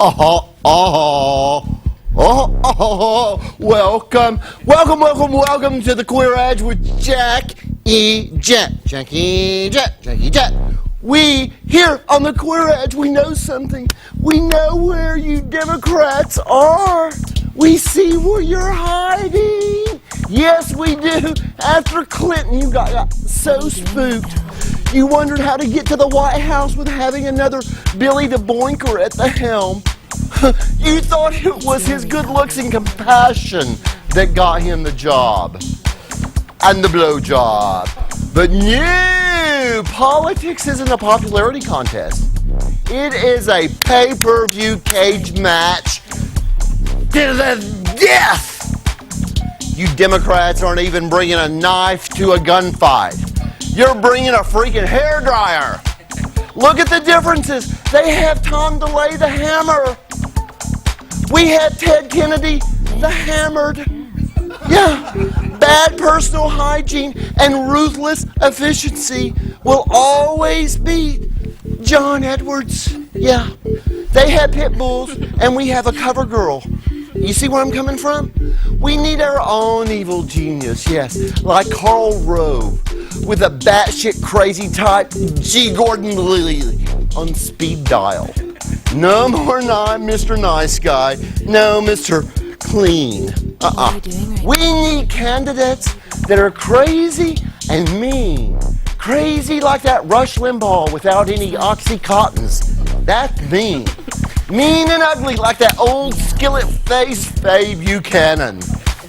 Welcome to the Queer Edge with Jett. Jett. We, here on the Queer Edge, we know something. We know where you Democrats are. We see where you're hiding. Yes, we do. After Clinton, you got so spooked. You wondered how to get to the White House with having another Billy the Boinker at the helm. You thought it was his good looks and compassion that got him the job and the blowjob. But no, politics isn't a popularity contest. It is a pay-per-view cage match to the death. You Democrats aren't even bringing a knife to a gunfight. You're bringing a freaking hairdryer. Look at the differences. They have Tom DeLay the hammer. We had Ted Kennedy the hammered. Yeah, bad personal hygiene and ruthless efficiency will always be John Edwards. Yeah, they had pit bulls and we have a cover girl. You see where I'm coming from? We need our own evil genius, yes, like Karl Rove with a batshit crazy type G. Gordon Liddy on speed dial. No more Mr. Nice Guy, no Mr. Clean. We need candidates that are crazy and mean. Crazy like that Rush Limbaugh without any Oxycontins. That's mean. Mean and ugly like that old skillet face Faye Buchanan.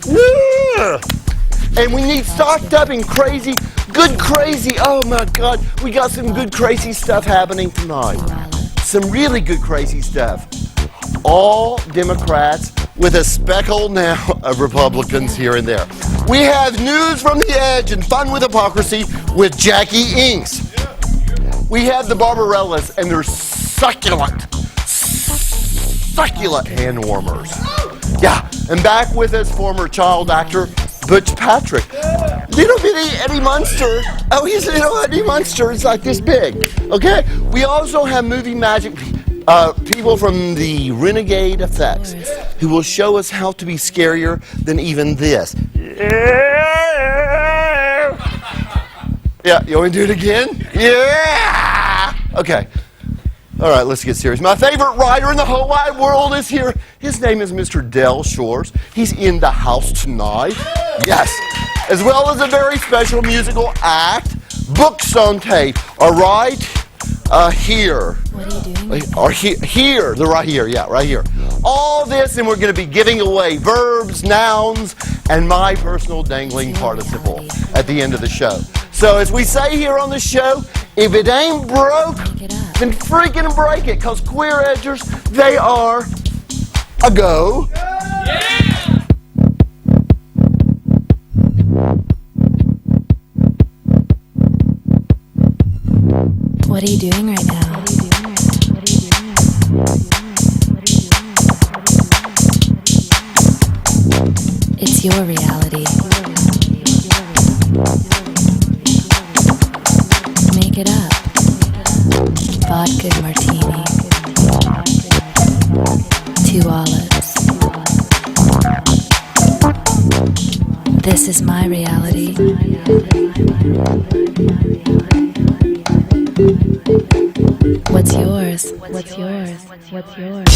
Yeah. And we need stocked up in crazy, good crazy. Oh my God, we got some good crazy stuff happening tonight. Some really good crazy stuff. All Democrats with a speckle now of Republicans here and there. We have news from the edge and fun with hypocrisy with Jackie Inks. We have the Barbarellas and their succulent hand warmers. Yeah, and back with us former child actor Butch Patrick. Little bitty Eddie Munster. Oh, he's little Eddie Munster. It's like this big. Okay? We also have movie magic people from the Renegade Effects who will show us how to be scarier than even this. Yeah, you want me to do it again? Yeah! Okay. All right, let's get serious. My favorite writer in the whole wide world is here. His name is Mr. Del Shores. He's in the house tonight. Yes. As well as a very special musical act. Books on tape. All right? Here. What are you doing? Or here. They're right here. Yeah, right here. All this, and we're going to be giving away verbs, nouns, and my personal dangling participle at the end of the show. So as we say here on the show, if it ain't broke, then freaking break it, because Queer Edgers, they are a go. Yeah! What are you doing right now? It's your reality. Make it up. Vodka martini. 2 olives. This is my reality. What's yours? What's yours? What's yours?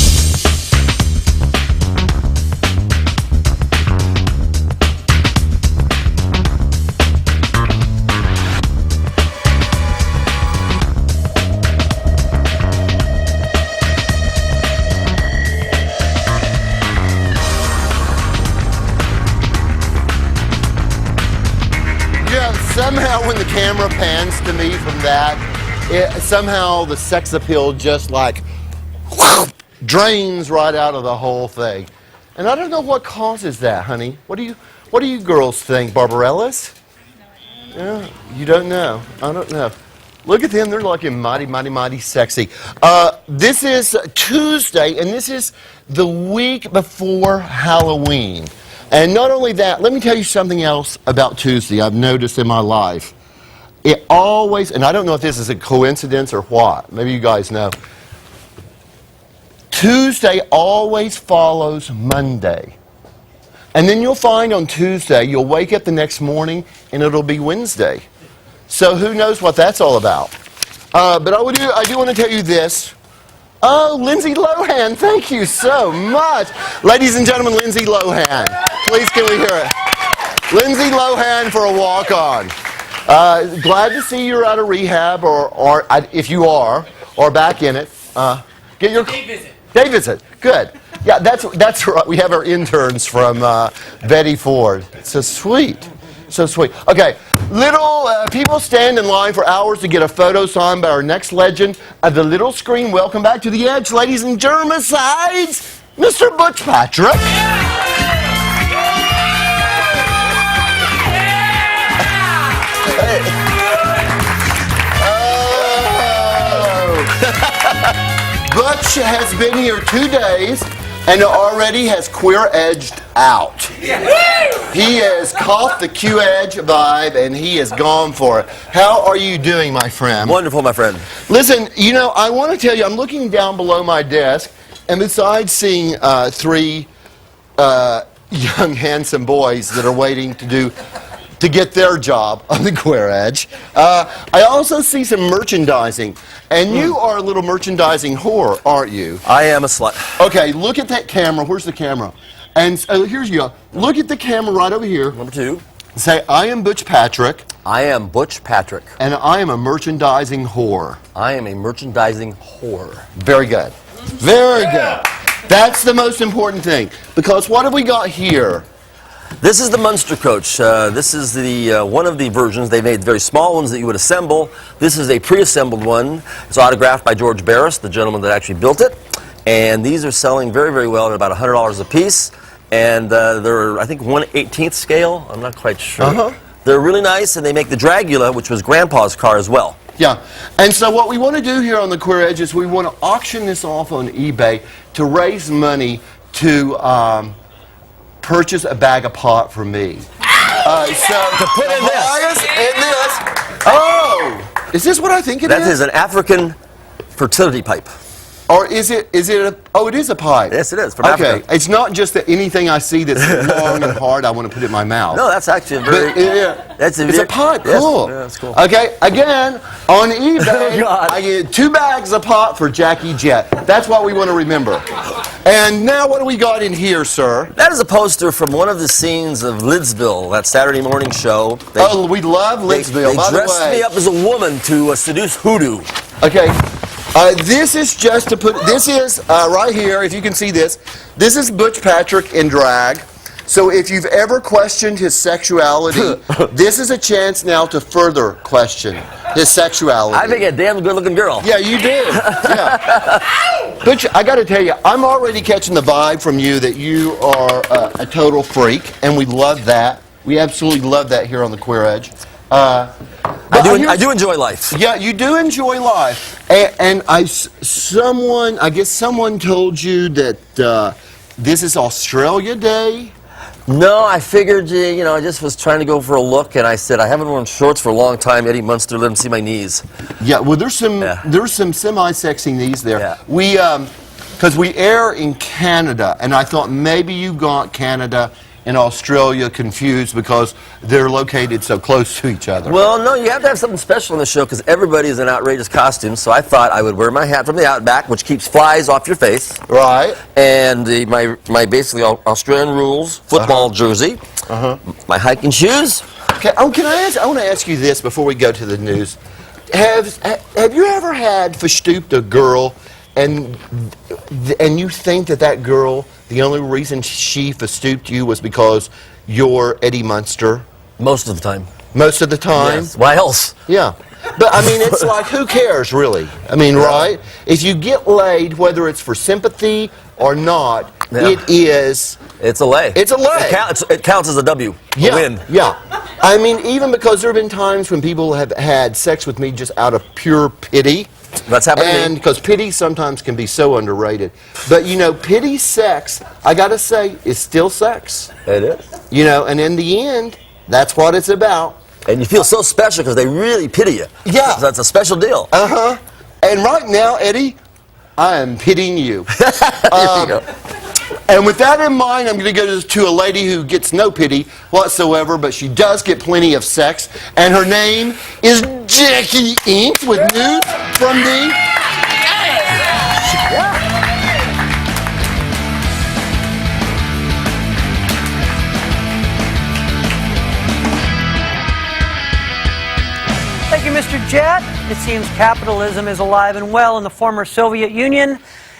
Somehow when the camera pans to me from that, somehow the sex appeal just like drains right out of the whole thing. And I don't know what causes that, honey. What do you girls think, Barbarellas? Yeah, you don't know. I don't know. Look at them. They're looking mighty sexy. This is Tuesday, and this is the week before Halloween. And not only that, let me tell you something else about Tuesday I've noticed in my life. It always, and I don't know if this is a coincidence or what, maybe you guys know. Tuesday always follows Monday. And then you'll find on Tuesday, you'll wake up the next morning and it'll be Wednesday. So who knows what that's all about. But I do want to tell you this. Oh, Lindsay Lohan, thank you so much. Ladies and gentlemen, Lindsay Lohan. Please can we hear it? Lindsay Lohan for a walk-on. Glad to see you're out of rehab, or if you are, or back in it. Get your day visit. Day visit. Good. Yeah, that's right. We have our interns from Betty Ford. So sweet. So sweet. Okay, little people stand in line for hours to get a photo signed by our next legend of the little screen. Welcome back to the Edge, ladies and germicides, Mr. Butch Patrick. Butch has been here 2 days and already has queer-edged out. He has caught the Q-edge vibe and he has gone for it. How are you doing, my friend? Wonderful, my friend. Listen, you know, I want to tell you, I'm looking down below my desk, and besides seeing 3 young, handsome boys that are waiting to get their job on the queer edge, I also see some merchandising. And you are a little merchandising whore, aren't you? I am a slut. Okay, look at that camera. Where's the camera? And here's you. Look at the camera right over here. Number 2. Say, I am Butch Patrick. I am Butch Patrick. And I am a merchandising whore. I am a merchandising whore. Very good. Very good. That's the most important thing. Because what have we got here? This is the Munster Coach. This is the one of the versions. They made very small ones that you would assemble. This is a pre-assembled one. It's autographed by George Barris, the gentleman that actually built it. And these are selling very, very well at about $100 a piece. And they're, I think, 1/18th scale. I'm not quite sure. They're really nice, and they make the Dragula, which was Grandpa's car as well. Yeah, and so what we want to do here on the Queer Edge is we want to auction this off on eBay to raise money to purchase a bag of pot for me. So to put in this. Oh, is this what I think it is? That is an African fertility pipe. Or is it oh, it is a pipe. Yes, it is, from Okay, Africa. it's not just that anything I see that's long and hard I want to put in my mouth. No, that's actually a very... It's a pipe, yes, cool. Yeah, that's cool. Okay, again, on eBay, God. I get 2 bags of pot for Jackie Jett. That's what we want to remember. And now what do we got in here, sir? That is a poster from one of the scenes of Lidsville, that Saturday morning show. We love Lidsville, by the way. They dressed me up as a woman to seduce hoodoo. Okay. This is just to put, this is right here, if you can see this, this is Butch Patrick in drag. So if you've ever questioned his sexuality, this is a chance now to further question his sexuality. I think a damn good-looking girl. Yeah, you do. Yeah. Butch, I got to tell you, I'm already catching the vibe from you that you are a total freak, and we love that. We absolutely love that here on the Queer Edge. I do enjoy life. Yeah, you do enjoy life. And I guess someone told you that this is Australia Day? No, I figured, you know, I just was trying to go for a look, and I said, I haven't worn shorts for a long time. Eddie Munster, let him see my knees. Yeah, well, there's some semi-sexy knees there. Yeah. We, because we air in Canada, and I thought maybe you got Canada and Australia confused because they're located so close to each other. Well, no, you have to have something special on the show because everybody is in outrageous costumes, so I thought I would wear my hat from the Outback, which keeps flies off your face. Right. And my basically Australian rules football jersey. My hiking shoes. Okay, I want to ask you this before we go to the news. Have you ever had verstooped a girl and you think that girl, the only reason she verstooped you was because you're Eddie Munster? Most of the time. Most of the time? Yes. Why else? Yeah. But, I mean, it's like, who cares, really? I mean, right? If you get laid, whether it's for sympathy or not, It's a lay. It's a lay. It counts as a W. Yeah, A win. Yeah. I mean, even because there have been times when people have had sex with me just out of pure pity. That's happened to me. And because pity sometimes can be so underrated. But, you know, pity sex, I got to say, is still sex. It is. You know, and in the end, that's what it's about. And you feel so special because they really pity you. Yeah. So that's a special deal. And right now, Eddie, I am pitying you. There you go. And with that in mind, I'm going to go to a lady who gets no pity whatsoever, but she does get plenty of sex. And her name is Jackie Inc. with news from the... Thank you, Mr. Jett. It seems capitalism is alive and well in the former Soviet Union.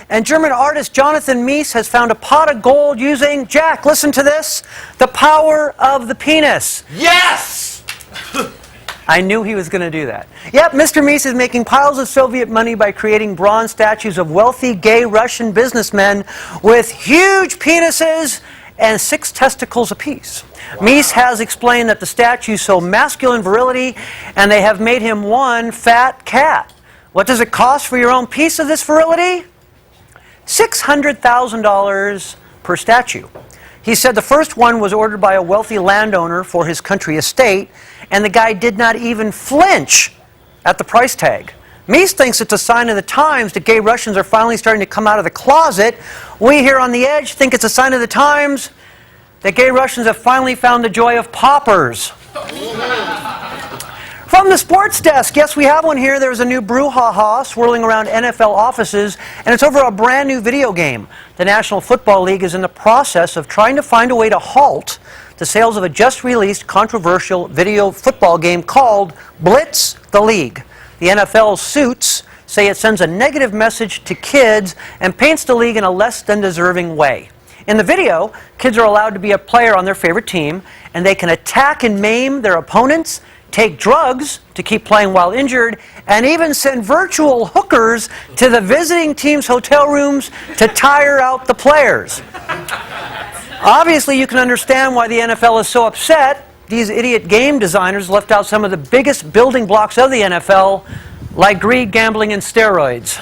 And German artist Jonathan Mies has found a pot of gold using, Jack, listen to this, the power of the penis. Yes! I knew he was going to do that. Yep, Mr. Mies is making piles of Soviet money by creating bronze statues of wealthy gay Russian businessmen with huge penises and 6 testicles apiece. Wow. Mies has explained that the statues show masculine virility, and they have made him one fat cat. What does it cost for your own piece of this virility? $600,000 per statue. He said the first one was ordered by a wealthy landowner for his country estate, and the guy did not even flinch at the price tag. Mies thinks it's a sign of the times that gay Russians are finally starting to come out of the closet. We here on The Edge think it's a sign of the times that gay Russians have finally found the joy of poppers. From the sports desk, yes, we have one here. There's a new brouhaha swirling around NFL offices, and it's over a brand new video game. The National Football League is in the process of trying to find a way to halt the sales of a just-released controversial video football game called Blitz the League. The NFL's suits say it sends a negative message to kids and paints the league in a less than deserving way. In the video, kids are allowed to be a player on their favorite team, and they can attack and maim their opponents, take drugs to keep playing while injured, and even send virtual hookers to the visiting team's hotel rooms to tire out the players. Obviously, you can understand why the NFL is so upset. These idiot game designers left out some of the biggest building blocks of the NFL, like greed, gambling, and steroids.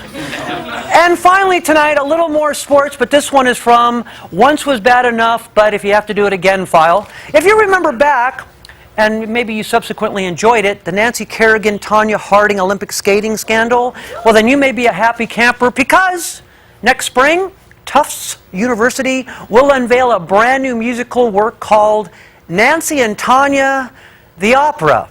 And finally tonight, a little more sports, but this one is from Once Was Bad Enough, but If You Have to Do It Again file. If you remember back, and maybe you subsequently enjoyed it, the Nancy Kerrigan-Tonya Harding Olympic skating scandal, well then you may be a happy camper because next spring, Tufts University will unveil a brand new musical work called Nancy and Tanya, the Opera.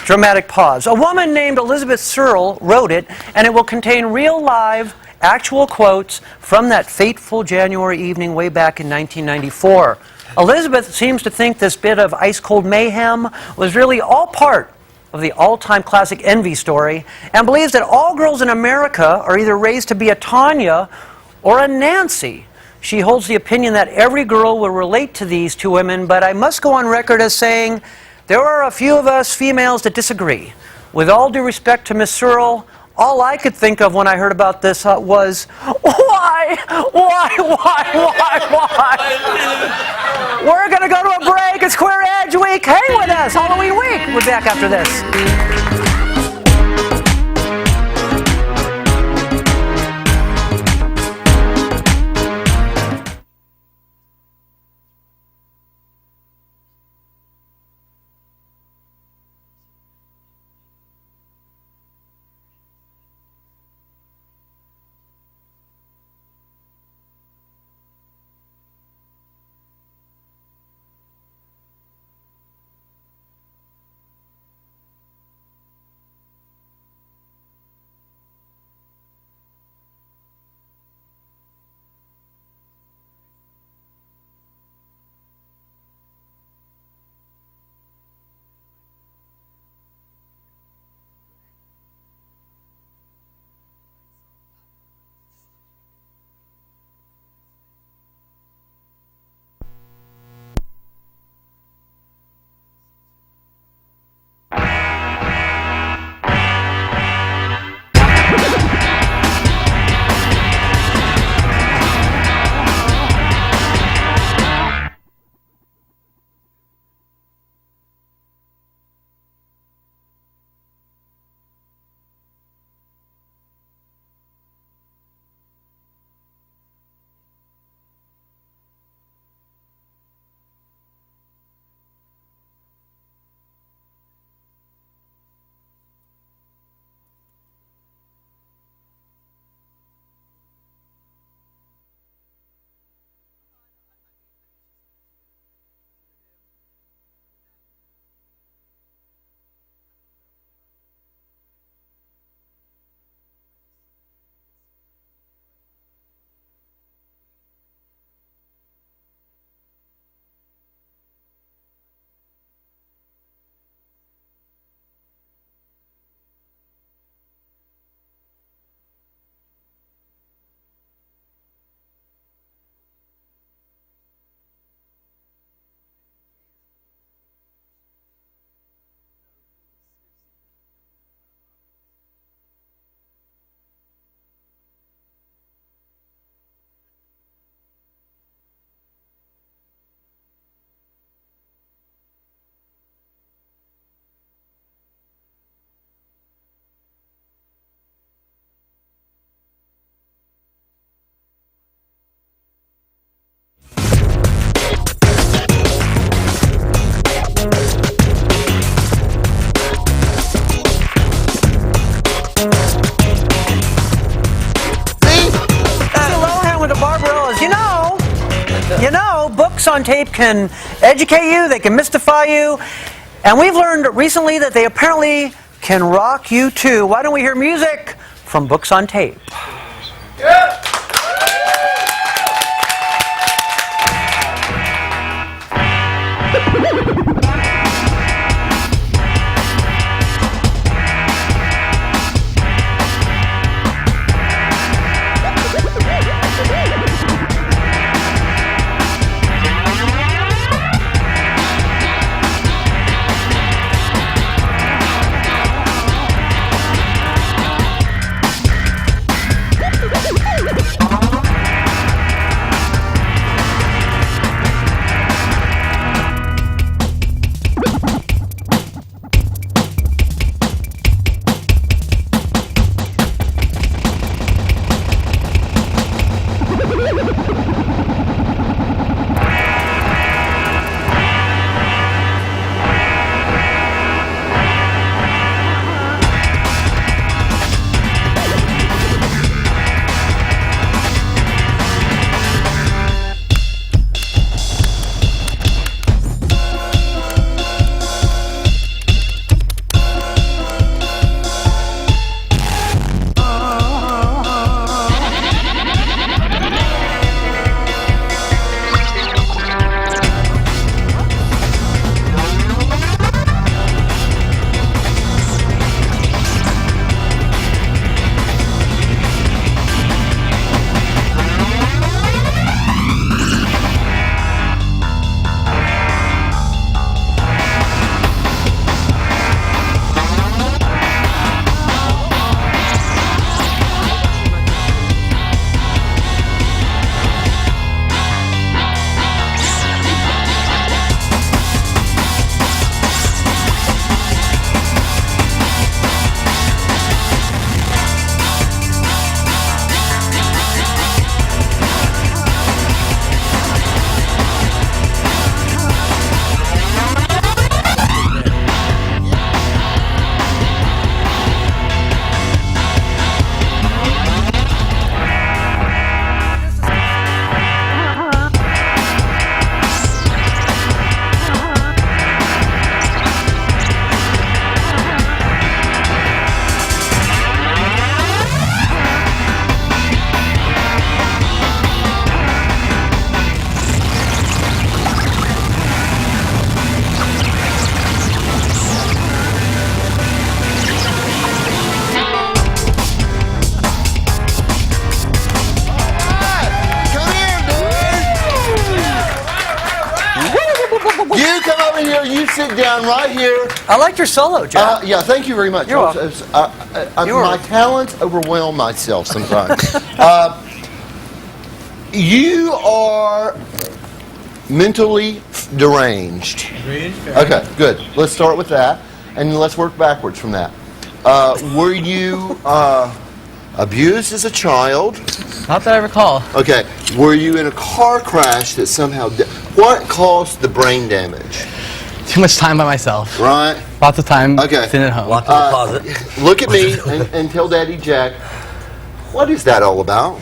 Dramatic pause. A woman named Elizabeth Searle wrote it, and it will contain real live, actual quotes from that fateful January evening way back in 1994. Elizabeth seems to think this bit of ice-cold mayhem was really all part of the all-time classic Envy story, and believes that all girls in America are either raised to be a Tanya or a Nancy. She holds the opinion that every girl will relate to these two women, but I must go on record as saying there are a few of us females that disagree. With all due respect to Miss Searle, all I could think of when I heard about this was, why? We're going to go to a break. It's Queer Edge Week. Hang with us. Halloween week. We'll be back after this. tape can educate you, they can mystify you, and we've learned recently that they apparently can rock you too. Why don't we hear music from Books on Tape? Yeah. You come over here, you sit down right here. I liked your solo, Jett. Yeah, thank you very much. You're welcome. My talents overwhelm myself sometimes. You are mentally deranged. Okay, good. Let's start with that, and let's work backwards from that. Were you abused as a child? Not that I recall. Okay. Were you in a car crash that somehow... What caused the brain damage? Too much time by myself. Right. Lots of time Okay. sitting at home. Locked in the closet. Look at me and tell Daddy Jack, what is that all about?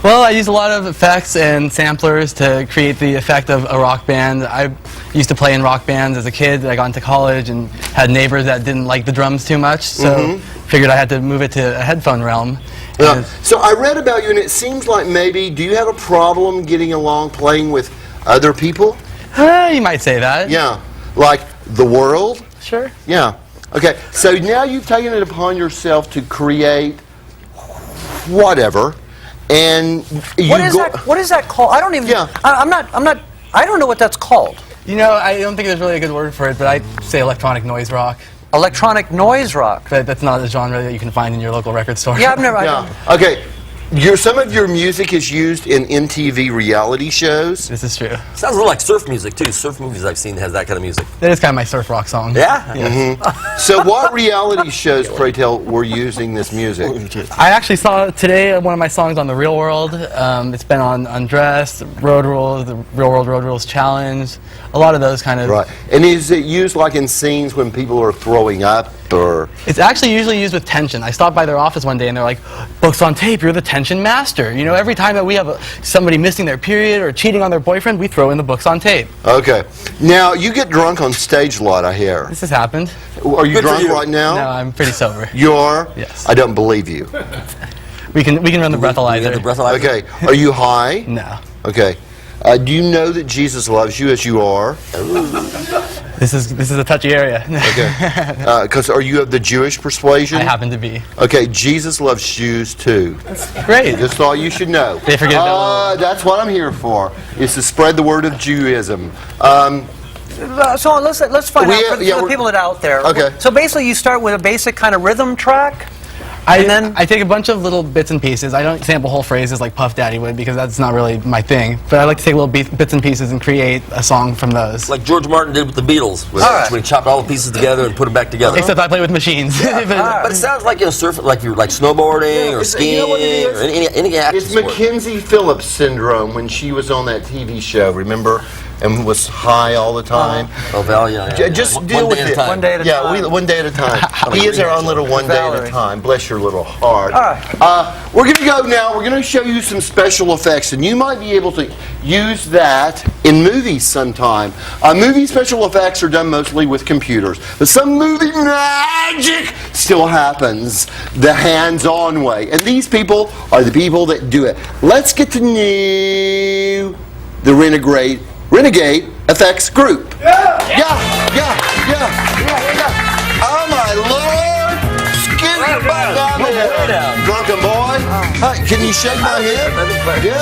Well, I use a lot of effects and samplers to create the effect of a rock band. I used to play in rock bands as a kid. I got into college and had neighbors that didn't like the drums too much, so figured I had to move it to a headphone realm. Yeah. So I read about you, and it seems like maybe, do you have a problem getting along playing with other people? You might say that. Yeah. Like the world? Sure. Yeah. Okay. So now you've taken it upon yourself to create whatever, and you What is that called? I don't even. Yeah. I'm not. I don't know what that's called. You know, I don't think there's really a good word for it, but I say electronic noise rock. Electronic noise rock. But that's not a genre that you can find in your local record store. Yeah, I've never. Yeah. Okay. Some of your music is used in MTV reality shows. This is true. Sounds a little like surf music too. Surf movies I've seen has that kind of music. That is kind of my surf rock song. Yeah. Yes. So what reality shows, pray tell, were using this music? I actually saw today one of my songs on The Real World. It's been on Undressed, Road Rules, the Real World Road Rules Challenge, a lot of those kind of... Right. And is it used like in scenes when people are throwing up? or? It's actually usually used with tension. I stopped by their office one day and they're like, books on tape, you're the tension master. You know, every time that we have somebody missing their period or cheating on their boyfriend, we throw in the books on tape. Okay. Now, you get drunk on stage a lot, I hear. This has happened. Are you drunk right now? No, I'm pretty sober. You are? Yes. I don't believe you. We can run the breathalyzer. Okay. Are you high? No. Okay. Do you know that Jesus loves you as you are? This is a touchy area. Okay. Because are you of the Jewish persuasion? I happen to be. Okay. Jesus loves Jews too. Great. Just thought you should know. They forget that. That's what I'm here for. Is to spread the word of Judaism. So let's find out for the people that are out there. Okay. So basically, you start with a basic kind of rhythm track. I take a bunch of little bits and pieces. I don't sample whole phrases like Puff Daddy would because that's not really my thing. But I like to take little bits and pieces and create a song from those. Like George Martin did with the Beatles, when he chopped all the pieces together and put them back together. Except I play with machines. But it sounds like like you're like snowboarding or skiing, you know what it is? or any action It's sport. Mackenzie Phillips syndrome when she was on that TV show, remember? And was high all the time. Oh, Val, yeah. Just deal with it. One day at a time. One day at a time. He is our own little one day at a time. Bless your little heart. All right. We're going to go now. We're going to show you some special effects, and you might be able to use that in movies sometime. Movie special effects are done mostly with computers, but some movie magic still happens the hands-on way, and these people are the people that do it. Let's get to know the Renegade Effects Group. Yeah. Oh my Lord! Skin your butt down there, drunken boy. Hey, can you shake my hand? Yeah.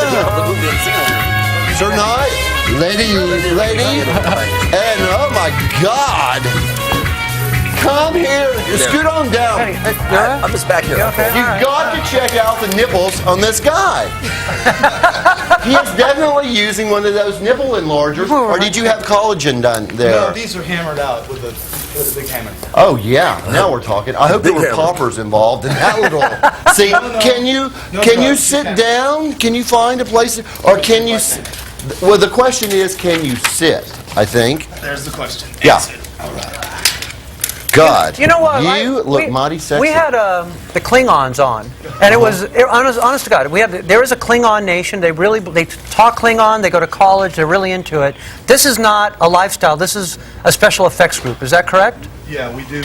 Sir Knight, lady, and oh my God! Come here, scoot on down. I'm just back here. You've got to check out the nipples on this guy. He is definitely using one of those nipple enlargers. Or did you have collagen done there? No, these are hammered out with a big hammer. Oh yeah, now we're talking. I hope there were poppers involved in that little. See, can you sit down? Can you find a place, or can you? Well, the question is, can you sit? I think. There's the question. Yeah. All right. God, you know what? You look mighty sexy. We had the Klingons on, and it was honest to God. There is a Klingon nation. They talk Klingon. They go to college. They're really into it. This is not a lifestyle. This is a special effects group. Is that correct? Yeah, we do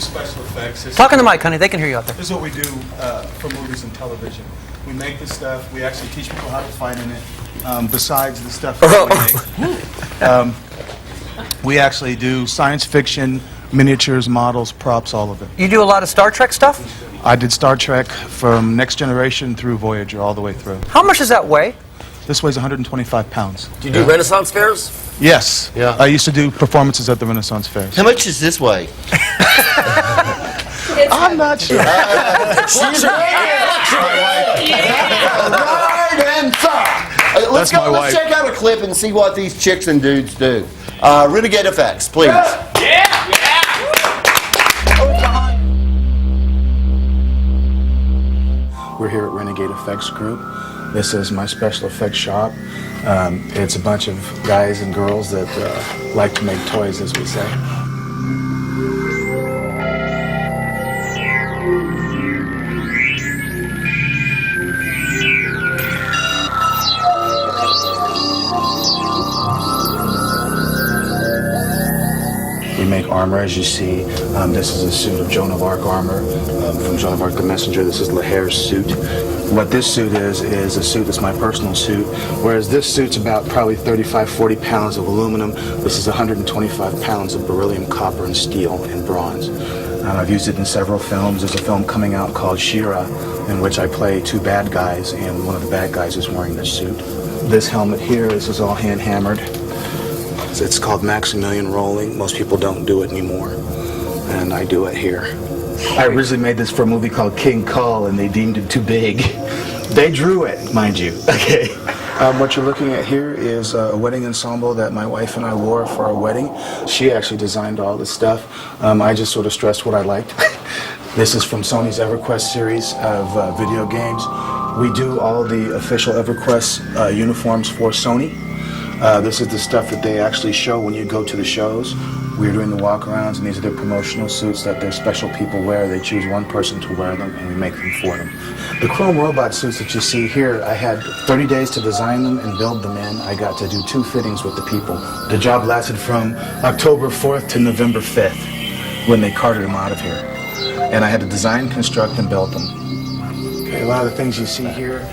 special effects. Talk in the mic, honey. They can hear you out there. This is what we do for movies and television. We make this stuff. We actually teach people how to fight in it. Besides the stuff that we make, we actually do science fiction, miniatures, models, props, all of it. You do a lot of Star Trek stuff? I did Star Trek from Next Generation through Voyager, all the way through. How much does that weigh? This weighs 125 pounds. Do you do Renaissance fairs? Yes. Yeah. I used to do performances at the Renaissance fairs. How much is this weigh? I'm not sure. She's Let's go. Let's check out a clip and see what these chicks and dudes do. Renegade Effects, please. We're here at Renegade Effects Group. This is my special effects shop. It's a bunch of guys and girls that like to make toys, as we say. We make armor, as you see. This is a suit of Joan of Arc armor from Joan of Arc the Messenger. This is Lahair's suit. What this suit is a suit that's my personal suit, whereas this suit's about probably 35, 40 pounds of aluminum. This is 125 pounds of beryllium, copper, and steel, and bronze. I've used it in several films. There's a film coming out called She-Ra, in which I play two bad guys, and one of the bad guys is wearing this suit. This helmet here, this is all hand-hammered. It's called Maximilian rolling. Most people don't do it anymore, and I do it here. I originally made this for a movie called King Kull, and they deemed it too big. They drew it, mind you. Okay. What you're looking at here is a wedding ensemble that my wife and I wore for our wedding. She actually designed all this stuff. I just sort of stressed what I liked. This is from Sony's EverQuest series of video games. We do all the official EverQuest uniforms for Sony. This is the stuff that they actually show when you go to the shows. We're doing the walkarounds, and these are the promotional suits that their special people wear. They choose one person to wear them, and we make them for them. The chrome robot suits that you see here, I had 30 days to design them and build them in. I got to do 2 fittings with the people. The job lasted from October 4th to November 5th when they carted them out of here. And I had to design, construct, and build them. Okay, a lot of the things you see here.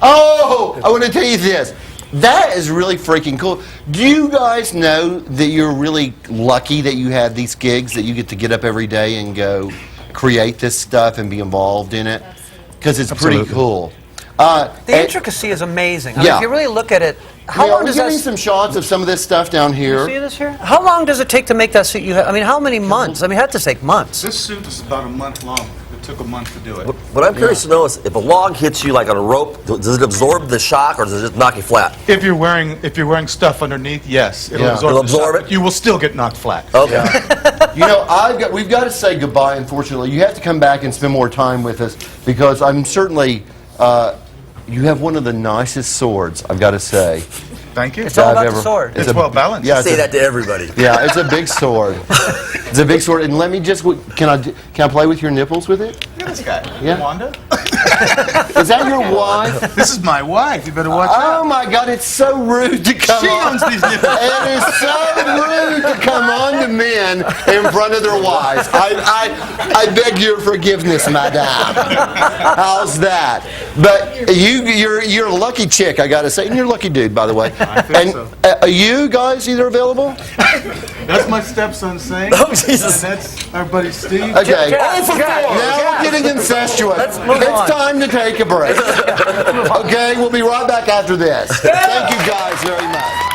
Oh, I want to tell you this. That is really freaking cool. Do you guys know that you're really lucky that you have these gigs, that you get to get up every day and go create this stuff and be involved in it? Because it's pretty cool. The intricacy is amazing. I mean, Yeah. if you really look at it, how long does getting that... some shots of some of this stuff down here. See this here? How long does it take to make that suit you have? I mean, how many months? I mean, it had to take months. This suit is about a month long. It took a month to do it. What I'm curious to know is if a log hits you like on a rope, does it absorb the shock or does it just knock you flat? If you're wearing stuff underneath, yes, it'll Yeah. absorb, It'll the shock, absorb it? but you will still get knocked flat. Okay. You know, we've got to say goodbye, unfortunately. You have to come back and spend more time with us because I'm certainly, you have one of the nicest swords, I've got to say. Thank you. It's all about the sword. It's well balanced. Yeah, Say that to everybody. Yeah, it's a big sword. It's a big sword. And let me just, can I play with your nipples with it? Look at this guy. Yeah. Wanda? Is that your wife? This is my wife. You better watch Oh out. my God, it's so rude to come She on. owns these nipples. It is so rude to come on to men in front of their wives. I beg your forgiveness, madame. How's that? But you're a lucky chick, I got to say. And you're a lucky dude, by the way. I think so. Are you guys either available? That's my stepson saying. Oh, Jesus. And that's our buddy Steve. Okay. Jack, Now we're getting incestuous. move on. It's time to take a break. Okay, we'll be right back after this. Thank you guys very much.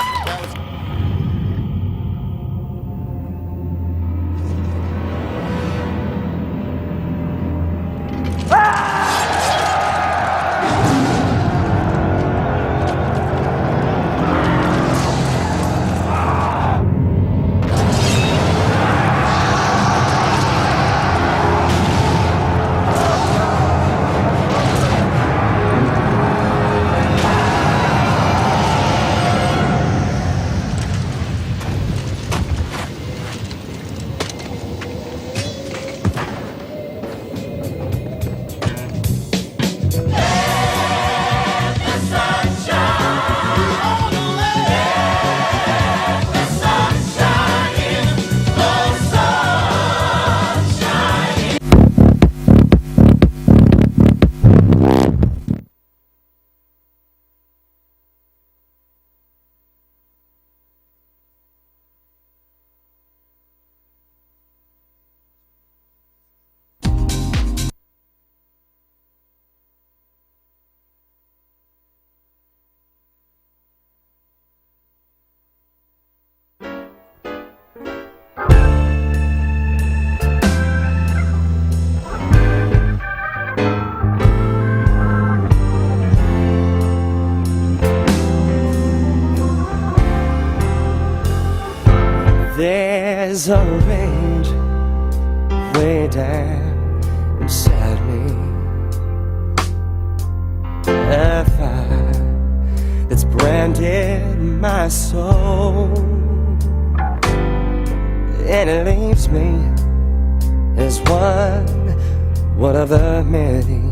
There's a rage way down inside me, a fire that's branded my soul, and it leaves me as one of the many.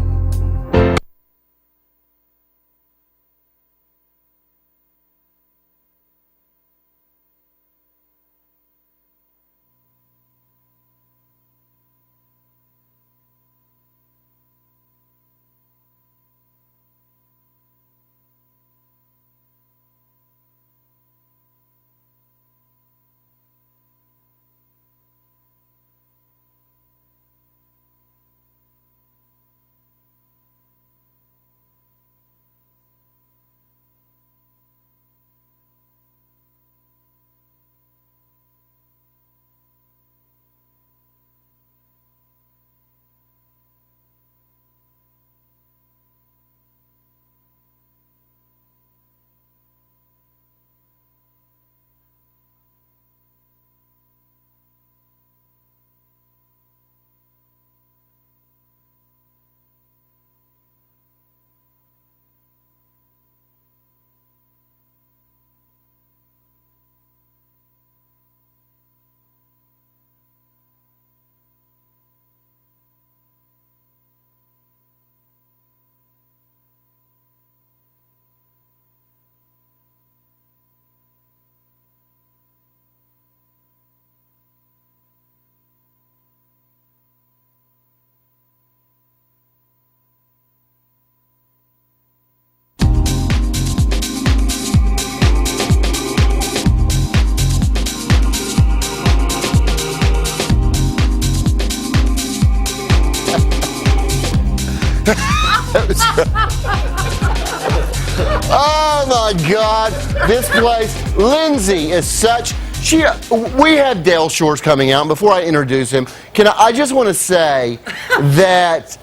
Oh my God, this place. Lindsay is such. We have Dale Shores coming out. Before I introduce him, I just want to say that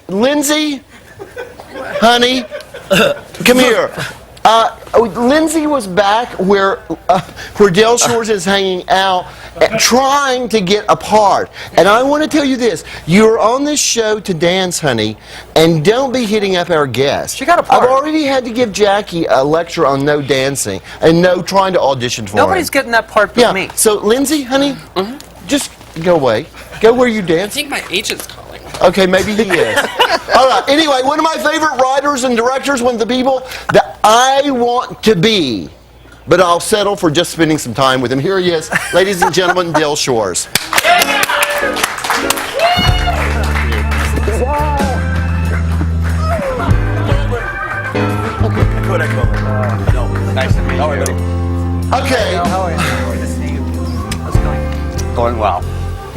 Lindsay, honey, come here. Lindsay was back where Dale Shores is hanging out, trying to get a part. And I want to tell you this: you're on this show to dance, honey, and don't be hitting up our guests. She got a part. I've already had to give Jackie a lecture on no dancing and no trying to audition for Nobody's him. getting that part but me. So, Lindsay, honey, just go away. Go where you I dance. think my agent's calling. Okay, maybe he is. All right, anyway, one of my favorite writers and directors, one of the people that I want to be, but I'll settle for just spending some time with him. Here he is, ladies and gentlemen, Dale Shores. Nice to meet you. How are you? Okay, How are you? Good to see you. How's it going? Going well.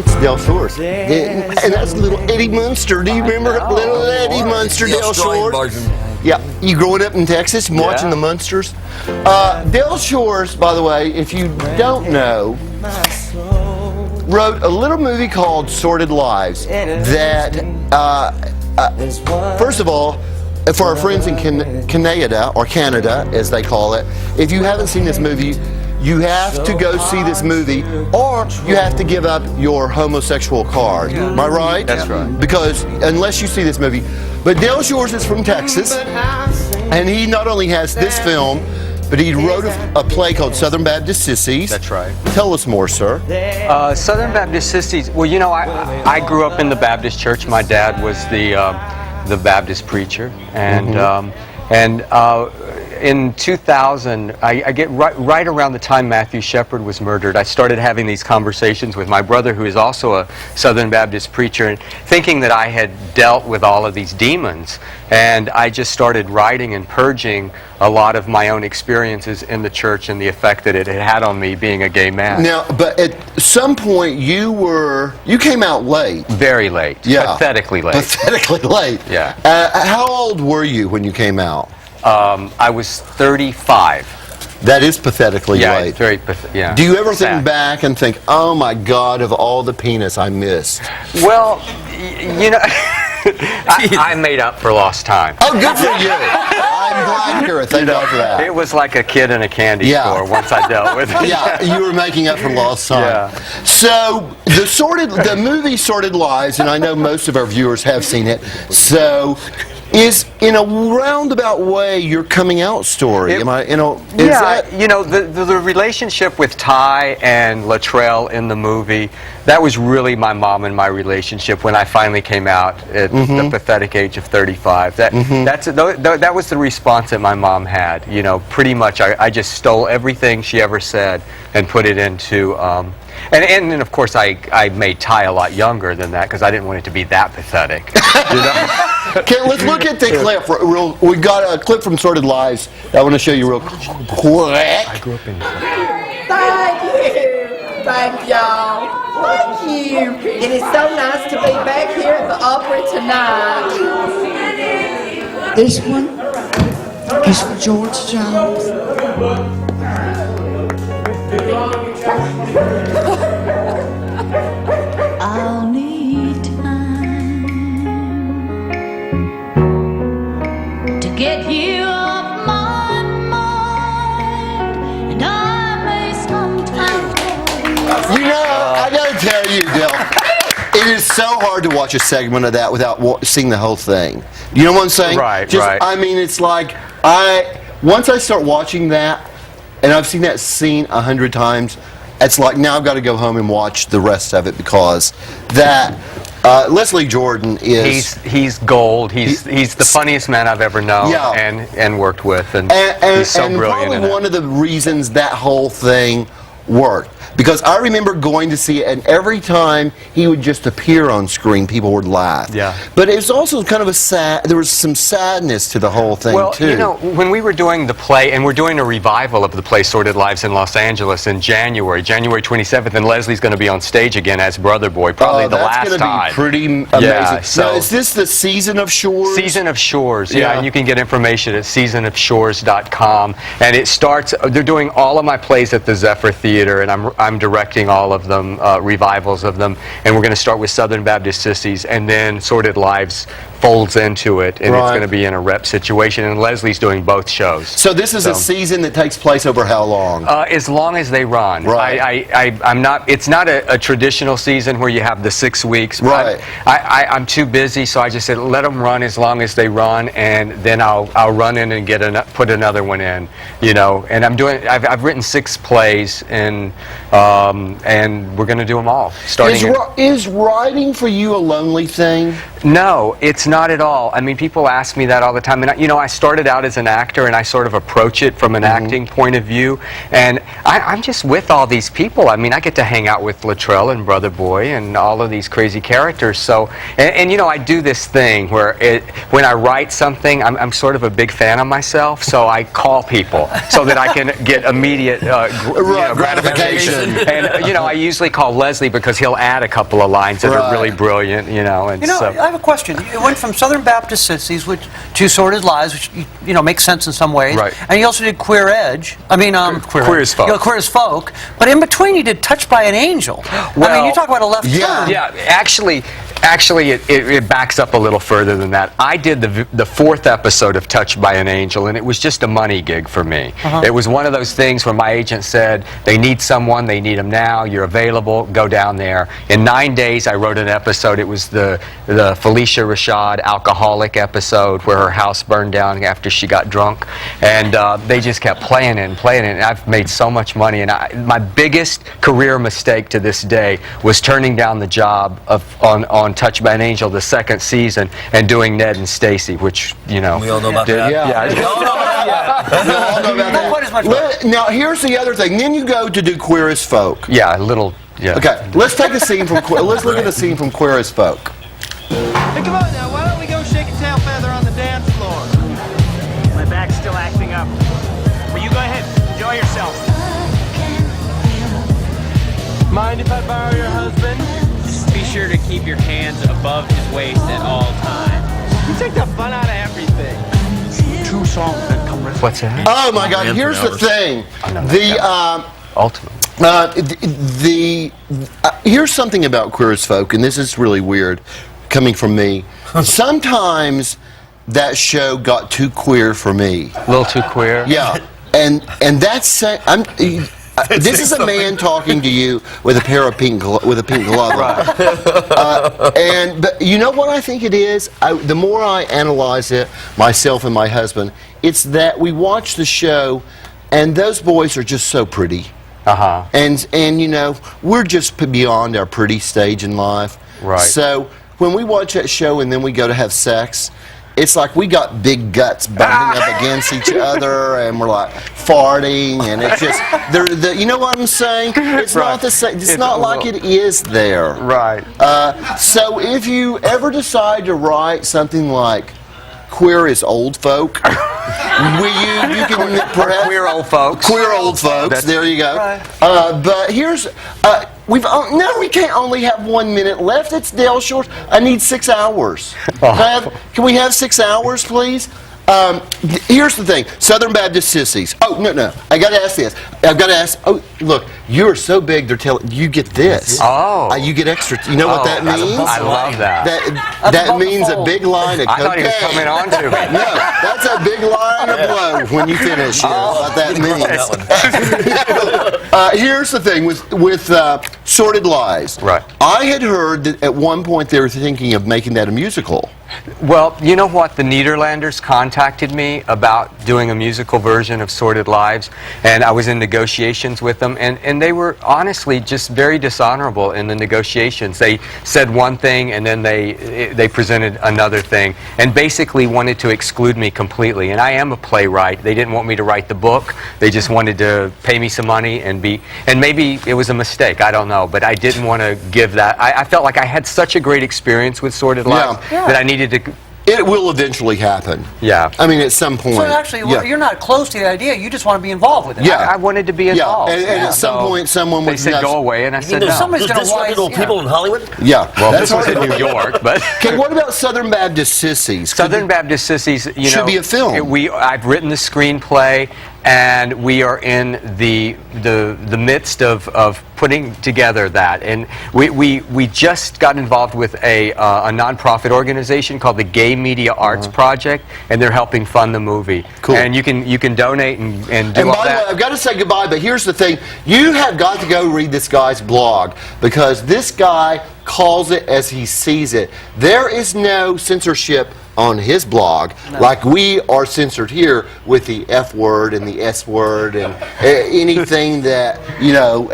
it's Dale Shores. And that's little Eddie Munster. Do you remember little Eddie Munster, The Dale Australian Shores? version. Yeah, you growing up in Texas, watching the Munsters. Dale Shores, by the way, if you don't know, wrote a little movie called Sordid Lives that, first of all, for our friends in Canada, or Canada as they call it, if you haven't seen this movie, you have to go see this movie, or you have to give up your homosexual card. Am I right? That's right. Because unless you see this movie, but Dale Shores is from Texas, and he not only has this film, but he wrote a play called Southern Baptist Sissies. That's right. Tell us more, sir. Southern Baptist Sissies. Well, you know, I grew up in the Baptist church. My dad was the Baptist preacher, and in 2000, I get right around the time Matthew Shepard was murdered, I started having these conversations with my brother, who is also a Southern Baptist preacher, and thinking that I had dealt with all of these demons. And I just started writing and purging a lot of my own experiences in the church and the effect that it had had on me being a gay man. Now, but at some point you came out late. Very late. Yeah. Pathetically late. Pathetically late. Yeah. How old were you when you came out? I was 35. That is pathetically Yeah, late. it's very yeah. Do you ever sad. think back and think, oh my God, of all the penis I missed? Well, you know, I made up for lost time. Oh, good for you. I'm glad to hear it. Thank God for that. It was like a kid in a candy store once I dealt with it. Yeah, you were making up for lost time. Yeah. So the movie Sordid Lives, and I know most of our viewers have seen it, so is in a roundabout way your coming out story. Is that? You know, the relationship with Ty and Latrell in the movie, that was really my mom and my relationship when I finally came out at the pathetic age of 35. That was the response that my mom had. You know, pretty much I just stole everything she ever said and put it into and of course I made Ty a lot younger than that because I didn't want it to be that pathetic. You know? Okay, let's look at the clip. We got a clip from Sordid Lives that I want to show you real quick. I grew up in Thank you. Thank y'all. Thank you. It is so nice to be back here at the Opry tonight. This one is for George Jones. I'll need time to get you off my mind, and I may sometimes. You know, I gotta tell you, Dale, it is so hard to watch a segment of that without seeing the whole thing. You know what I'm saying? Right. I mean, it's like, once I start watching that, and I've seen that scene 100 times, it's like, now I've got to go home and watch the rest of it because that, Leslie Jordan is... He's gold. He's the funniest man I've ever known and worked with, and he's so brilliant probably in it. one of the reasons that whole thing worked. because I remember going to see it, and every time he would just appear on screen, people would laugh. Yeah. But it was also kind of a sad. There was some sadness to the whole thing Well, too. you know, when we were doing the play, and we're doing a revival of the play Sordid Lives in Los Angeles in January 27th, and Leslie's going to be on stage again as Brother Boy, probably the last that's time. Going to be pretty amazing. Yeah, so now, is this the Season of Shores? Season of Shores, yeah, Yeah. and you can get information at seasonofshores.com. And it starts, they're doing all of my plays at the Zephyr Theater, and I'm directing all of them, revivals of them. And we're going to start with Southern Baptist Sissies, and then Sordid Lives folds into it, and it's Right. going to be in a rep situation. And Leslie's doing both shows. So this is a season that takes place over how long? As long as they run. Right. I'm not. It's not a traditional season where you have the 6 weeks. Right. I'm too busy, so I just said let them run as long as they run, and then I'll run in and put another one in. You know, and I've written 6 plays, and we're going to do them all. Is writing for you a lonely thing? No, it's not at all. I mean, people ask me that all the time. And, you know, I started out as an actor, and I sort of approach it from an acting point of view. And I'm just with all these people. I mean, I get to hang out with Latrell and Brother Boy and all of these crazy characters. So, and you know, I do this thing where when I write something, I'm sort of a big fan of myself. So I call people so that I can get immediate gratification. And, you know, I usually call Leslie because he'll add a couple of lines that are really brilliant, you know. And so, I have a question. You went from Southern Baptist Sissies to Sordid Lives, which you know makes sense in some ways. Right. And you also did Queer Edge. I mean, Queer as Folk. You know, Queer as Folk. But in between, you did Touched by an Angel. I mean, you talk about a left turn. Yeah, actually, it backs up a little further than that. I did the 4th episode of Touched by an Angel, and it was just a money gig for me. It was one of those things where my agent said, they need someone, they need them now, you're available, go down there. In 9 days, I wrote an episode. It was the Felicia Rashad alcoholic episode where her house burned down after she got drunk. And they just kept playing it and playing it. And I've made so much money. And my biggest career mistake to this day was turning down the job on Touched by an Angel, the 2nd season, and doing Ned and Stacy, which, you know. We all know about that. Yeah. We all know about Not quite as much. Now, here's the other thing. Then you go to do Queer as Folk. Yeah, a little, yeah. Okay, let's take a scene from let's look at a scene from Queer as Folk. Hey, come on now, why don't we go shake a tail feather on the dance floor? My back's still acting up. Well, you go ahead, enjoy yourself. Mind if I borrow your husband? Just be sure to keep your hands above his waist at all times. You take the fun out of everything. 2 songs that come with. What's that? Oh my God! Here's the thing. Ultimate. Here's something about Queer as Folk, and this is really weird, coming from me. Sometimes that show got too queer for me. A little too queer? Yeah, and that's this is a man talking to you with a pair of pink glove on. But you know what I think it is? The more I analyze it, myself and my husband, it's that we watch the show, and those boys are just so pretty. And you know, we're just beyond our pretty stage in life. Right. So when we watch that show and then we go to have sex, it's like we got big guts bumping up against each other, and we're like farting, and it's just you know what I'm saying? It's not the same. It's not like it is there. Right. So if you ever decide to write something like Queer as Old Folk, you can perhaps Queer Old Folks. Queer Old Folks. There you go. Right. But here's we can't only have 1 minute left. It's Dale Shores. I need 6 hours. Can we have 6 hours, please? Here's the thing. Southern Baptist Sissies. Oh, no. I got to ask this. I've got to ask. Oh, look. You're so big, they're telling you get this. Oh. You get extra. You know what that means? I love that. That means a big line of cocaine. I thought he was coming on to me. No, that's a big line of blow when you finish. What that means. Here's the thing with Sordid Lies. Right. I had heard that at one point they were thinking of making that a musical. Well, you know what? The Nederlanders contacted me about doing a musical version of Sordid Lives, and I was in negotiations with them, and they were honestly just very dishonorable in the negotiations. They said one thing, and then they presented another thing, and basically wanted to exclude me completely. And I am a playwright. They didn't want me to write the book. They just wanted to pay me some money and maybe it was a mistake. I don't know, but I didn't want to give that. I felt like I had such a great experience with Sordid Lives that I needed to. It will eventually happen. Yeah. I mean, at some point. So actually, you're not close to the idea. You just want to be involved with it. Yeah. I wanted to be involved. And at some point, someone They would said go away, and I said no. Somebody's There's going to disreputable people in Hollywood? Yeah. Well, that's this was hard in to- New York, but Okay, what about Southern Baptist Sissies? Southern Baptist Sissies, you Should know, be a film. I've written the screenplay, and we are in the midst of putting together that, and we just got involved with a nonprofit organization called the Gay Media Arts Project, and they're helping fund the movie. Cool. And you can donate and do And all by the way, that. I've got to say goodbye, but here's the thing. You have got to go read this guy's blog, because this guy calls it as he sees it. There is no censorship on his blog like we are censored here with the F word and the S word and anything that, you know,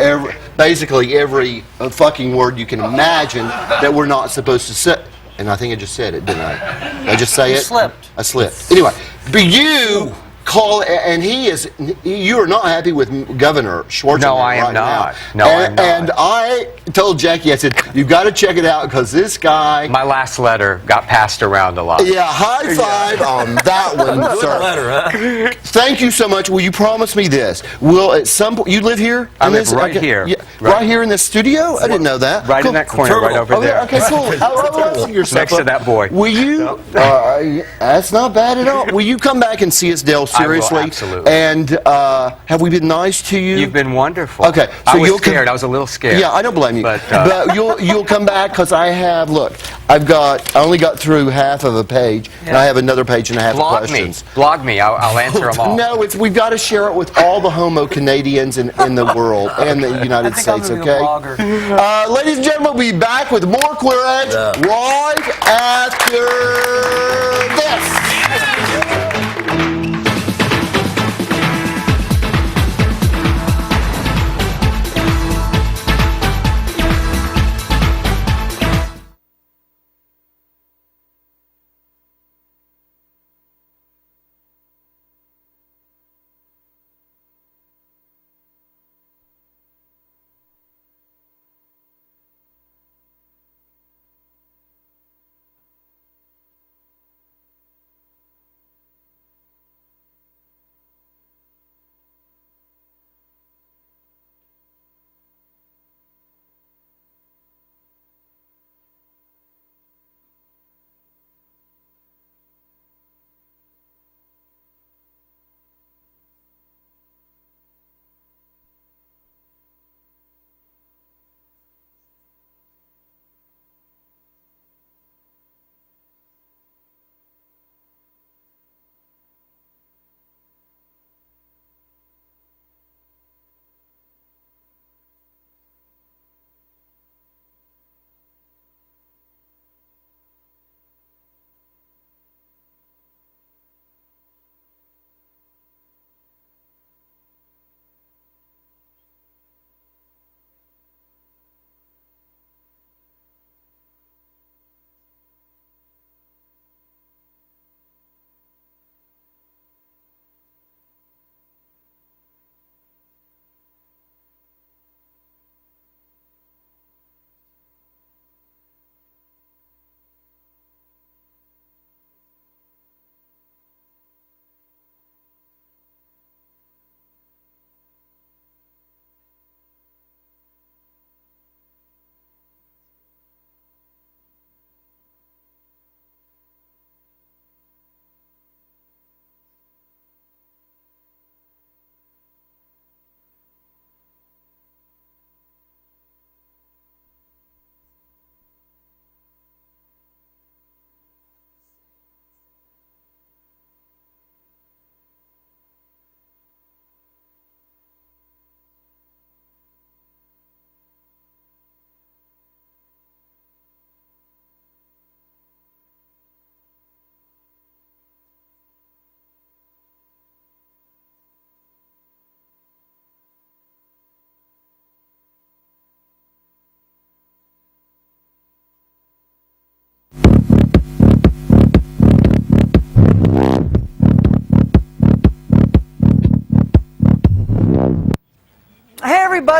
basically every fucking word you can imagine that we're not supposed to say. And I think I just said it, didn't I? Did I just say You it? slipped. I slipped. Anyway, but you call, and you are not happy with Governor Schwarzenegger. No, I am right not. Now. No, I'm not. And I told Jackie, I said, you've got to check it out, because this guy. My last letter got passed around a lot. Yeah, high five on that one, sir. Letter, huh? Thank you so much. Will you promise me this? Will at some point you live here? I in live this? right Okay, here. Yeah, right here in the studio? I didn't know that. Right Cool. in that corner, right over there. Okay, cool. I'll see yourself Next to up. that boy. Will you? That's not bad at all. Will you come back and see us, Dale? Seriously. absolutely. And have we been nice to you? You've been wonderful. Okay, I was you'll come- scared. I was a little scared. Yeah, I don't blame you. But, you'll come back, because I have. Look, I only got through half of a page, and I have another page and a half of questions. Blog me. I'll answer them all. No, we've got to share it with all the homo Canadians in the world and the United States. Okay. Ladies and gentlemen, we'll be back with more Queer Edge right after this.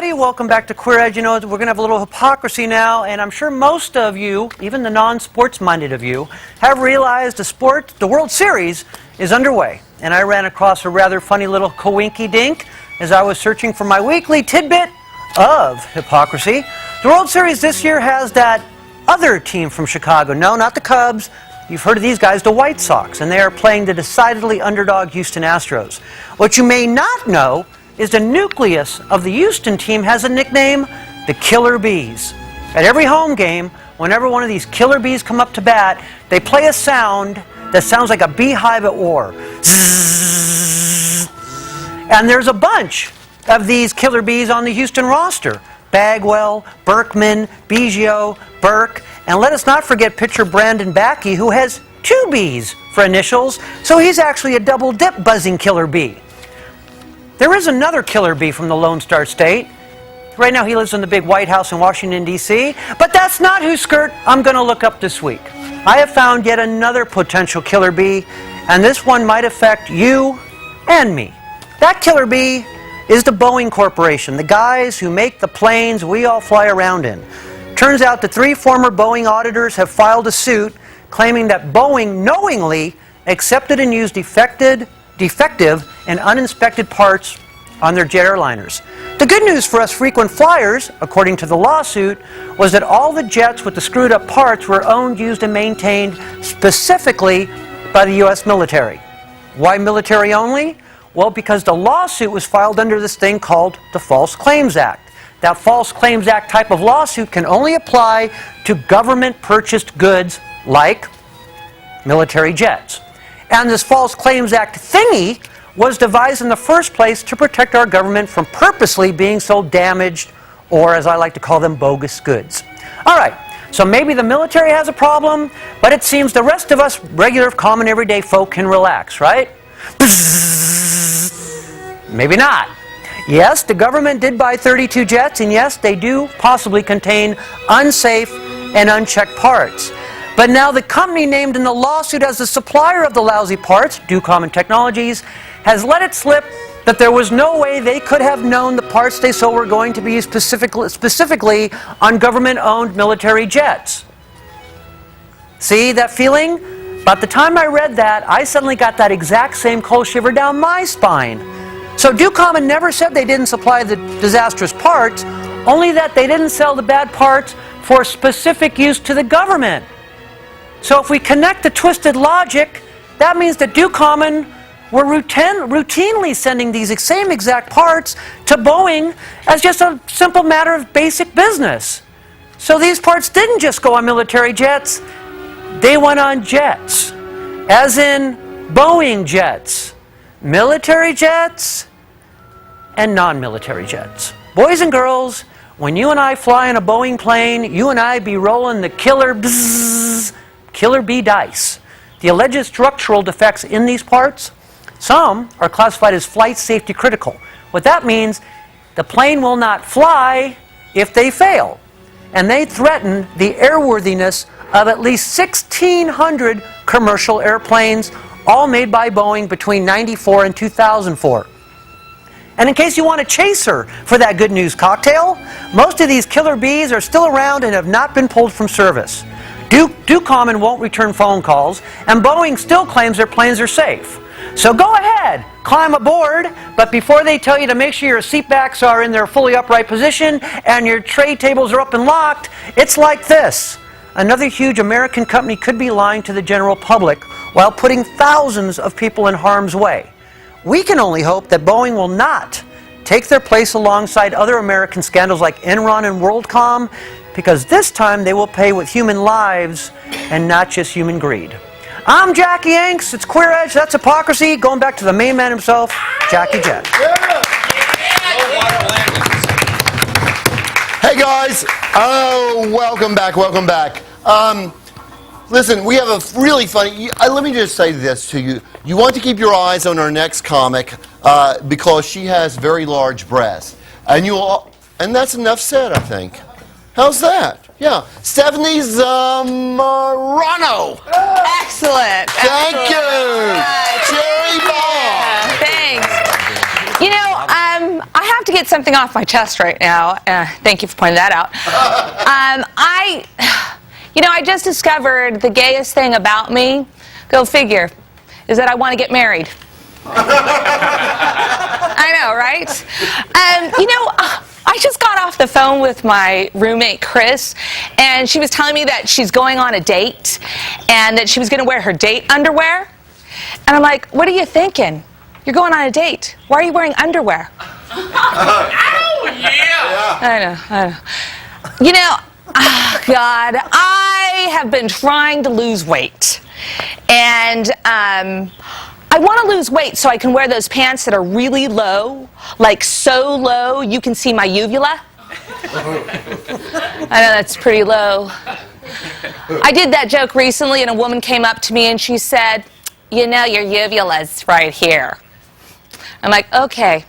everybody. Welcome back to Queer Edge. You know, we're going to have a little hypocrisy now, and I'm sure most of you, even the non-sports-minded of you, have realized the World Series is underway. And I ran across a rather funny little coinky-dink as I was searching for my weekly tidbit of hypocrisy. The World Series this year has that other team from Chicago. No, not the Cubs. You've heard of these guys, the White Sox, and they are playing the decidedly underdog Houston Astros. What you may not know is the nucleus of the Houston team has a nickname, the Killer Bees. At every home game, whenever one of these Killer Bees come up to bat, they play a sound that sounds like a beehive at war. Zzzz. And there's a bunch of these Killer Bees on the Houston roster. Bagwell, Berkman, Biggio, Burke, and let us not forget pitcher Brandon Backey, who has 2 B's for initials, so he's actually a double-dip buzzing Killer Bee. There is another Killer Bee from the Lone Star State. Right now he lives in the big White House in Washington, D.C., but that's not whose skirt I'm going to look up this week. I have found yet another potential Killer Bee, and this one might affect you and me. That Killer Bee is the Boeing Corporation, the guys who make the planes we all fly around in. Turns out the 3 former Boeing auditors have filed a suit claiming that Boeing knowingly accepted and used defective and uninspected parts on their jet airliners. The good news for us frequent flyers, according to the lawsuit, was that all the jets with the screwed up parts were owned, used, and maintained specifically by the U.S. military. Why military only? Well, because the lawsuit was filed under this thing called the False Claims Act. That False Claims Act type of lawsuit can only apply to government-purchased goods like military jets. And this False Claims Act thingy was devised in the first place to protect our government from purposely being sold damaged, or as I like to call them, bogus goods. All right, so maybe the military has a problem, but it seems the rest of us regular, common, everyday folk can relax, right? Maybe not. Yes, the government did buy 32 jets, and yes, they do possibly contain unsafe and unchecked parts. But now the company named in the lawsuit as the supplier of the lousy parts, Ducommun Technologies, has let it slip that there was no way they could have known the parts they sold were going to be used specifically on government-owned military jets. See that feeling? About the time I read that, I suddenly got that exact same cold shiver down my spine. So Ducommun never said they didn't supply the disastrous parts, only that they didn't sell the bad parts for specific use to the government. So if we connect the twisted logic, that means that Ducommun were routinely sending these same exact parts to Boeing as just a simple matter of basic business. So these parts didn't just go on military jets, they went on jets, as in Boeing jets, military jets, and non-military jets. Boys and girls, when you and I fly in a Boeing plane, you and I be rolling the Killer Bee dice. The alleged structural defects in these parts, some are classified as flight safety critical. What that means, the plane will not fly if they fail. And they threaten the airworthiness of at least 1,600 commercial airplanes, all made by Boeing between 1994 and 2004. And in case you want a chaser for that good news cocktail, most of these Killer Bees are still around and have not been pulled from service. Ducommun won't return phone calls, and Boeing still claims their planes are safe. So go ahead, climb aboard, but before they tell you to make sure your seat backs are in their fully upright position and your tray tables are up and locked, it's like this. Another huge American company could be lying to the general public while putting thousands of people in harm's way. We can only hope that Boeing will not take their place alongside other American scandals like Enron and WorldCom, because this time they will pay with human lives and not just human greed. I'm Jackie Yanks, it's Queer Edge, that's hypocrisy, going back to the main man himself, Jackie Jett. Hey guys, welcome back. Listen, we have a really funny, let me just say this to you. You want to keep your eyes on our next comic because she has very large breasts. And that's enough said, I think. How's that? Yeah. Stefane Zamorano. Excellent. Thank you. Right. Cherry bomb. Yeah, thanks. You know, I have to get something off my chest right now. Thank you for pointing that out. I just discovered the gayest thing about me, go figure, is that I want to get married. I know, right? I just got off the phone with my roommate, Chris, and she was telling me that she's going on a date and that she was going to wear her date underwear. And I'm like, what are you thinking? You're going on a date. Why are you wearing underwear? Oh, yeah! I know. God, I have been trying to lose weight. And I want to lose weight so I can wear those pants that are really low, like so low you can see my uvula. I know that's pretty low. I did that joke recently and a woman came up to me and she said, you know your uvula's right here. I'm like, okay,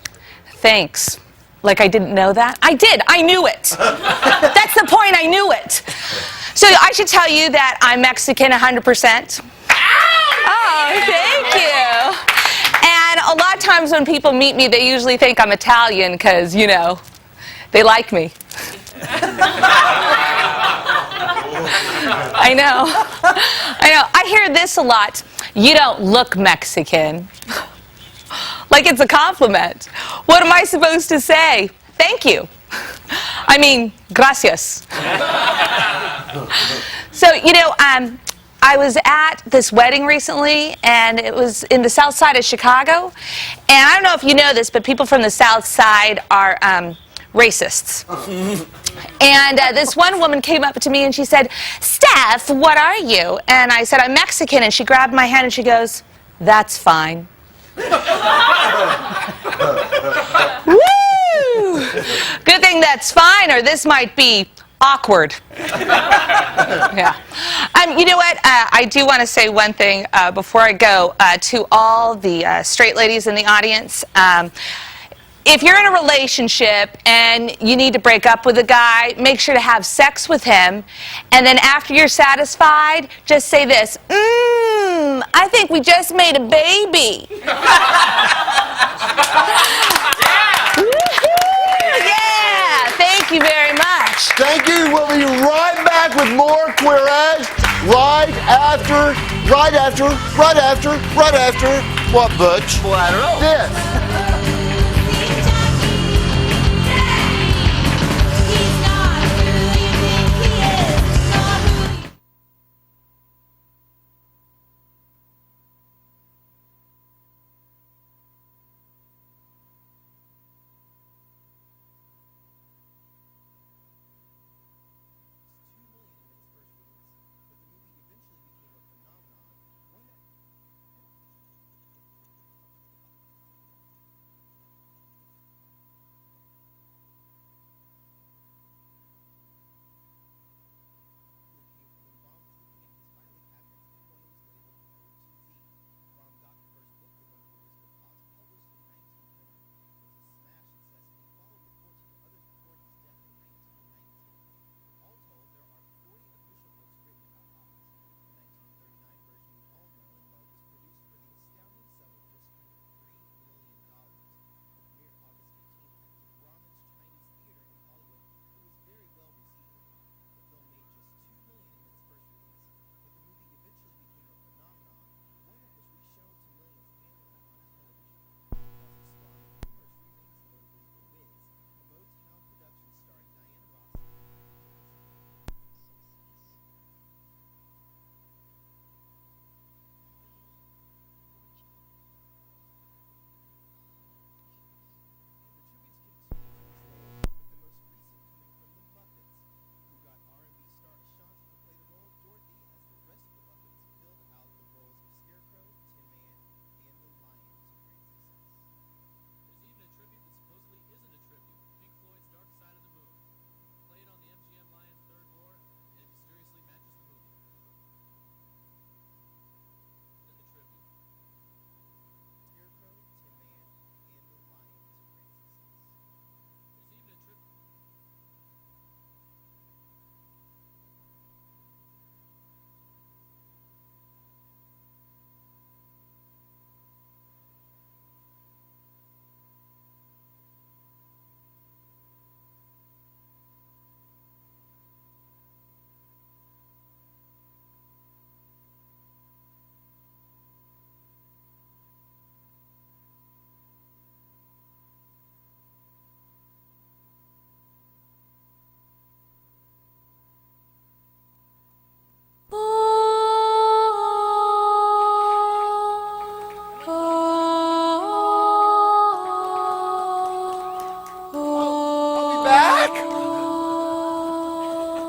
thanks. Like I didn't know that? I did. I knew it. That's the point. I knew it. So I should tell you that I'm Mexican 100%. Oh, thank you. And a lot of times when people meet me, they usually think I'm Italian because, they like me. I know. I hear this a lot. You don't look Mexican. Like it's a compliment. What am I supposed to say? Thank you. I mean, gracias. So, I was at this wedding recently, and it was in the south side of Chicago. And I don't know if you know this, but people from the south side are racists. And this one woman came up to me and she said, Stef, what are you? And I said, I'm Mexican. And she grabbed my hand and she goes, that's fine. Woo! Good thing that's fine, or this might be awkward. Yeah. You know what? I do want to say one thing before I go to all the straight ladies in the audience. If you're in a relationship and you need to break up with a guy, make sure to have sex with him. And then after you're satisfied, just say this, I think we just made a baby. Yeah, thank you very much. Thank you. We'll be right back with more Queer Edge right after what, Butch? Well, I don't know. This.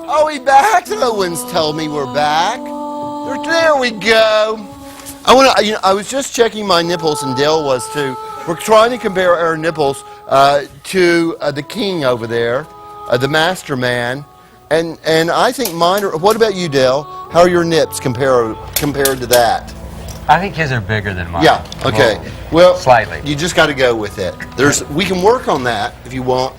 Are we back? No one's told me we're back. There we go. I was just checking my nipples, and Dale was too. We're trying to compare our nipples to the king over there, the master man, and I think mine are. What about you, Dale? How are your nips compared to that? I think his are bigger than mine. Yeah. Okay. Well, slightly. You just got to go with it. We can work on that if you want.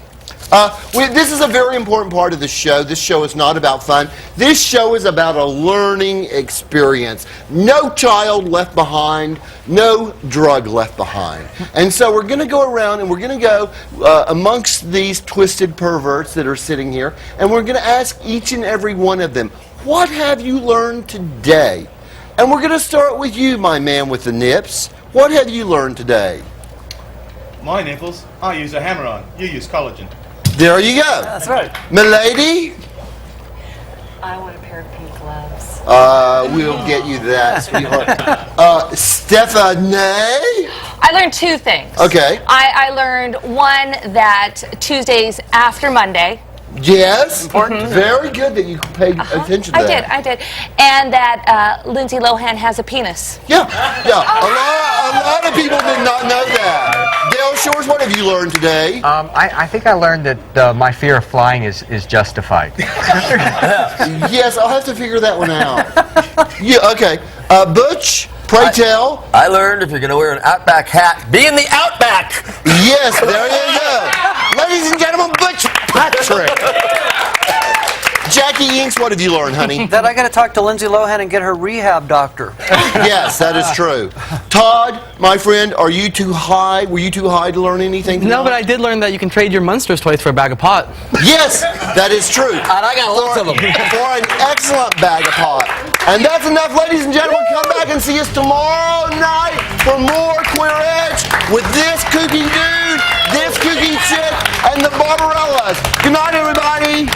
This is a very important part of the show. This show is not about fun. This show is about a learning experience. No child left behind, no drug left behind. And so we're going to go around and we're going to go amongst these twisted perverts that are sitting here, and we're going to ask each and every one of them, what have you learned today? And we're going to start with you, my man with the nips. What have you learned today? My nipples, I use a hammer-on. You use collagen. There you go. That's right. Milady? I want a pair of pink gloves. We'll get you that, sweetheart. Stephanie? I learned two things. Okay. I learned one that Tuesdays after Monday. Yes. Important. Very good that you paid attention to that. I did. And that Lindsay Lohan has a penis. Yeah. A lot of people did not know that. Dale Shores, what have you learned today? I think I learned that my fear of flying is justified. Yes, I'll have to figure that one out. Yeah. Okay. Butch, pray tell. I learned if you're going to wear an Outback hat, be in the Outback. Yes, there you go. Ladies and gentlemen, Butch Patrick. Jackie Inks, what have you learned, honey? That I got to talk to Lindsay Lohan and get her rehab doctor. Yes, that is true. Todd, my friend, are you too high? Were you too high to learn anything tonight? No, but I did learn that you can trade your Munsters toys for a bag of pot. Yes, that is true. And I got lots of them. For an excellent bag of pot. And that's enough, ladies and gentlemen. Come back and see us tomorrow night for more Queer Edge with this kooky dude, this kooky chick, and the Barbarellas. Good night, everybody.